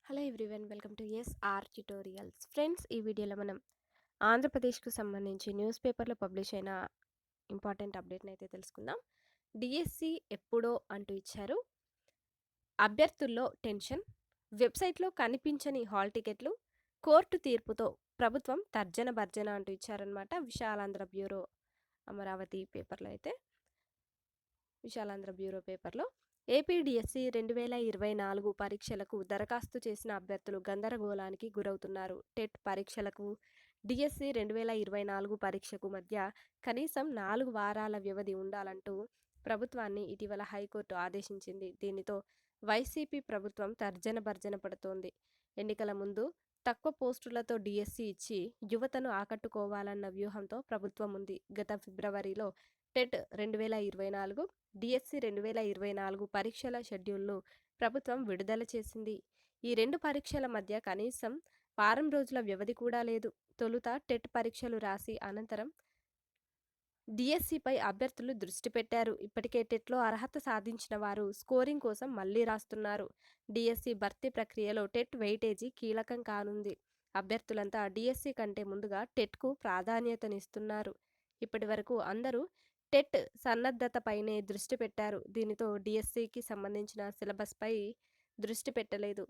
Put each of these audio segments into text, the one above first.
Hello everyone, welcome to SR tutorials. Friends, ఈ వీడియోలో మనం ఆంధ్రప్రదేశ్కు సంబంధించి న్యూస్ పేపర్లో పబ్లిష్ అయిన ఇంపార్టెంట్ అప్డేట్ని అయితే తెలుసుకుందాం. డిఎస్సి ఎప్పుడో అంటూ ఇచ్చారు. అభ్యర్థుల్లో టెన్షన్, వెబ్సైట్లో కనిపించని హాల్ టికెట్లు, కోర్టు తీర్పుతో ప్రభుత్వం తర్జన భర్జన అంటూ ఇచ్చారనమాట. విశాలాంధ్ర బ్యూరో అమరావతి పేపర్లో అయితే విశాలాంధ్ర బ్యూరో పేపర్లో ఏపీడిఎస్సి 2024 పరీక్షలకు దరఖాస్తు చేసిన అభ్యర్థులు గందరగోళానికి గురవుతున్నారు. టెట్ పరీక్షలకు డిఎస్సి 2024 పరీక్షకు మధ్య కనీసం 4 వారాల వ్యవధి ఉండాలంటూ ప్రభుత్వాన్ని ఇటీవల హైకోర్టు ఆదేశించింది. దీనితో వైసీపీ ప్రభుత్వం తర్జన భర్జన పడుతోంది. ఎన్నికల ముందు తక్కువ పోస్టులతో డిఎస్సి ఇచ్చి యువతను ఆకట్టుకోవాలన్న వ్యూహంతో ప్రభుత్వం ఉంది. గత ఫిబ్రవరిలో టెట్ 2024, డిఎస్సి 2024 పరీక్షల షెడ్యూల్ను ప్రభుత్వం విడుదల చేసింది. ఈ రెండు పరీక్షల మధ్య కనీసం వారం రోజుల వ్యవధి కూడా లేదు. తొలుత టెట్ పరీక్షలు రాసి అనంతరం డిఎస్సిపై అభ్యర్థులు దృష్టి పెట్టారు. ఇప్పటికే టెట్లో అర్హత సాధించిన వారు స్కోరింగ్ కోసం మళ్లీ రాస్తున్నారు. డిఎస్సి భర్తీ ప్రక్రియలో టెట్ వెయిటేజీ కీలకం కానుంది. అభ్యర్థులంతా డిఎస్సి కంటే ముందుగా టెట్కు ప్రాధాన్యతనిస్తున్నారు. ఇప్పటి వరకు అందరూ టెట్ సన్నద్ధతపైనే దృష్టి పెట్టారు. దీనితో డిఎస్సికి సంబంధించిన సిలబస్పై దృష్టి పెట్టలేదు.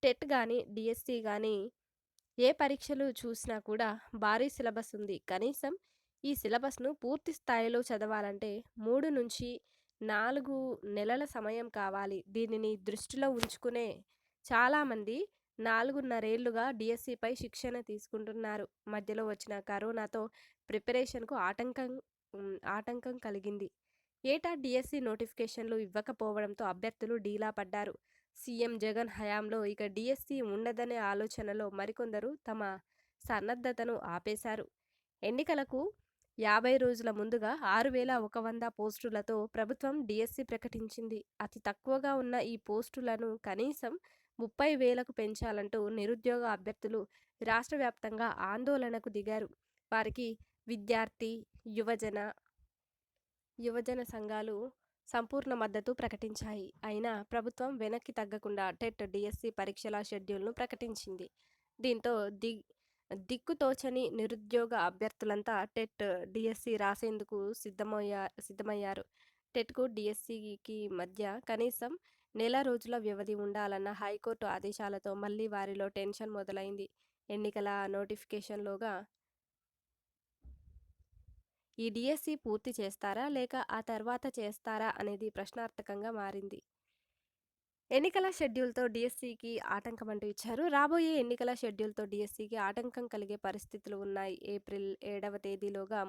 టెట్ కానీ డిఎస్సి కానీ ఏ పరీక్షలు చూసినా కూడా భారీ సిలబస్ ఉంది. కనీసం ఈ సిలబస్ను పూర్తి స్థాయిలో చదవాలంటే 3 నుంచి 4 నెలల సమయం కావాలి. దీనిని దృష్టిలో ఉంచుకునే చాలామంది 4.5 ఏళ్లుగా డిఎస్సిపై శిక్షణ తీసుకుంటున్నారు. మధ్యలో వచ్చిన కరోనాతో ప్రిపరేషన్కు ఆటంకం కలిగింది. ఏటా డిఎస్సి నోటిఫికేషన్లు ఇవ్వకపోవడంతో అభ్యర్థులు డీలా పడ్డారు. సీఎం జగన్ హయాంలో ఇక డిఎస్సి ఉండదనే ఆలోచనలో మరికొందరు తమ సన్నద్ధతను ఆపేశారు. ఎన్నికలకు 50 రోజుల ముందుగా 6,100 పోస్టులతో ప్రభుత్వం డిఎస్సి ప్రకటించింది. అతి తక్కువగా ఉన్న ఈ పోస్టులను కనీసం 30,000కు పెంచాలంటూ నిరుద్యోగ అభ్యర్థులు రాష్ట్ర వ్యాప్తంగా ఆందోళనకు దిగారు. వారికి విద్యార్థి, యువజన సంఘాలు సంపూర్ణ మద్దతు ప్రకటించాయి. అయినా ప్రభుత్వం వెనక్కి తగ్గకుండా టెట్, డిఎస్సి పరీక్షల షెడ్యూల్ను ప్రకటించింది. దీంతో దిక్కుతోచని నిరుద్యోగ అభ్యర్థులంతా టెట్, డిఎస్సి రాసేందుకు సిద్ధమయ్యారు. టెట్కు డిఎస్సికి మధ్య కనీసం నెల రోజుల వ్యవధి ఉండాలన్న హైకోర్టు ఆదేశాలతో మళ్లీ వారిలో టెన్షన్ మొదలైంది. ఎన్నికల నోటిఫికేషన్లోగా ఈ డిఎస్సి పూర్తి చేస్తారా లేక ఆ తర్వాత చేస్తారా అనేది ప్రశ్నార్థకంగా మారింది. ఎన్నికల షెడ్యూల్తో డిఎస్సికి ఆటంకం అంటూ ఇచ్చారు. రాబోయే ఎన్నికల షెడ్యూల్తో డిఎస్సికి ఆటంకం కలిగే పరిస్థితులు ఉన్నాయి. ఏప్రిల్ 7వ తేదీలోగా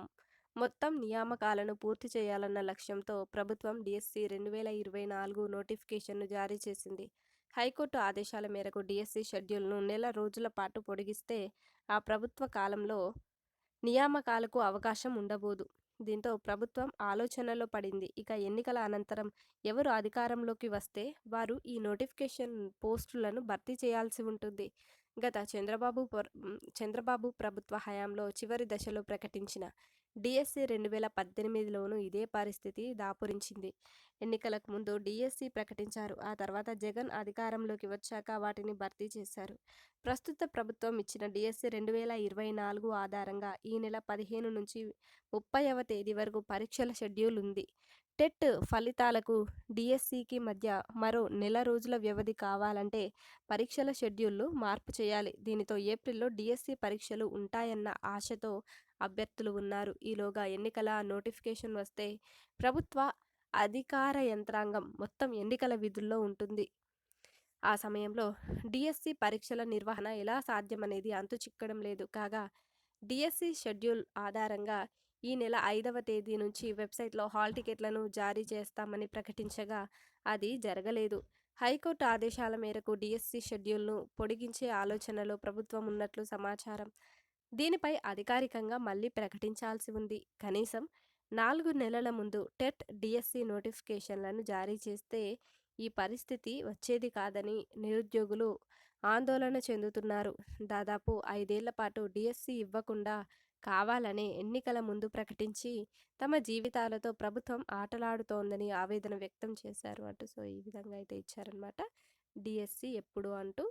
మొత్తం నియామకాలను పూర్తి చేయాలన్న లక్ష్యంతో ప్రభుత్వం డిఎస్సి 2024 నోటిఫికేషన్ను జారీ చేసింది. హైకోర్టు ఆదేశాల మేరకు డిఎస్సి షెడ్యూల్ను నెల రోజుల పాటు పొడిగిస్తే ఆ ప్రభుత్వ కాలంలో నియామకాలకు అవకాశం ఉండబోదు. దీంతో ప్రభుత్వం ఆలోచనలో పడింది. ఇక ఎన్నికల అనంతరం ఎవరు అధికారంలోకి వస్తే వారు ఈ నోటిఫికేషన్ పోస్టులను భర్తీ చేయాల్సి ఉంటుంది. గత చంద్రబాబు ప్రభుత్వ హయాంలో చివరి దశలో ప్రకటించిన డిఎస్సి 2018లోనూ ఇదే పరిస్థితి దాపురించింది. ఎన్నికలకు ముందు డిఎస్సి ప్రకటించారు. ఆ తర్వాత జగన్ అధికారంలోకి వచ్చాక వాటిని భర్తీ చేశారు. ప్రస్తుత ప్రభుత్వం ఇచ్చిన డిఎస్సి 2024 ఆధారంగా ఈ నెల 15 నుంచి 30వ తేదీ వరకు పరీక్షల షెడ్యూల్ ఉంది. టెట్ ఫలితాలకు డిఎస్సికి మధ్య మరో నెల రోజుల వ్యవధి కావాలంటే పరీక్షల షెడ్యూల్ను మార్పు చేయాలి. దీనితో ఏప్రిల్లో డిఎస్సి పరీక్షలు ఉంటాయన్న ఆశతో అభ్యర్థులు ఉన్నారు. ఈలోగా ఎన్నికల నోటిఫికేషన్ వస్తే ప్రభుత్వ అధికార యంత్రాంగం మొత్తం ఎన్నికల విధుల్లో ఉంటుంది. ఆ సమయంలో డిఎస్సి పరీక్షల నిర్వహణ ఎలా సాధ్యమనేది అంతు చిక్కడం లేదు. కాగా డిఎస్సి షెడ్యూల్ ఆధారంగా ఈ నెల 5వ తేదీ నుంచి వెబ్సైట్లో హాల్ టికెట్లను జారీ చేస్తామని ప్రకటించగా అది జరగలేదు. హైకోర్టు ఆదేశాల మేరకు డిఎస్సి షెడ్యూల్ను పొడిగించే ఆలోచనలో ప్రభుత్వం ఉన్నట్లు సమాచారం. దీనిపై అధికారికంగా మళ్లీ ప్రకటించాల్సి ఉంది. కనీసం 4 నెలల ముందు టెట్, డిఎస్సి నోటిఫికేషన్లను జారీ చేస్తే ఈ పరిస్థితి వచ్చేది కాదని నిరుద్యోగులు ఆందోళన చెందుతున్నారు. దాదాపు 5 ఏళ్ల పాటు డిఎస్సి ఇవ్వకుండా కావాలనే ఎన్నికల ముందు ప్రకటించి తమ జీవితాలతో ప్రభుత్వం ఆటలాడుతోందని ఆవేదన వ్యక్తం చేశారు. ఈ విధంగా అయితే ఇచ్చారనమాట. డిఎస్సి ఎప్పుడు అంటూ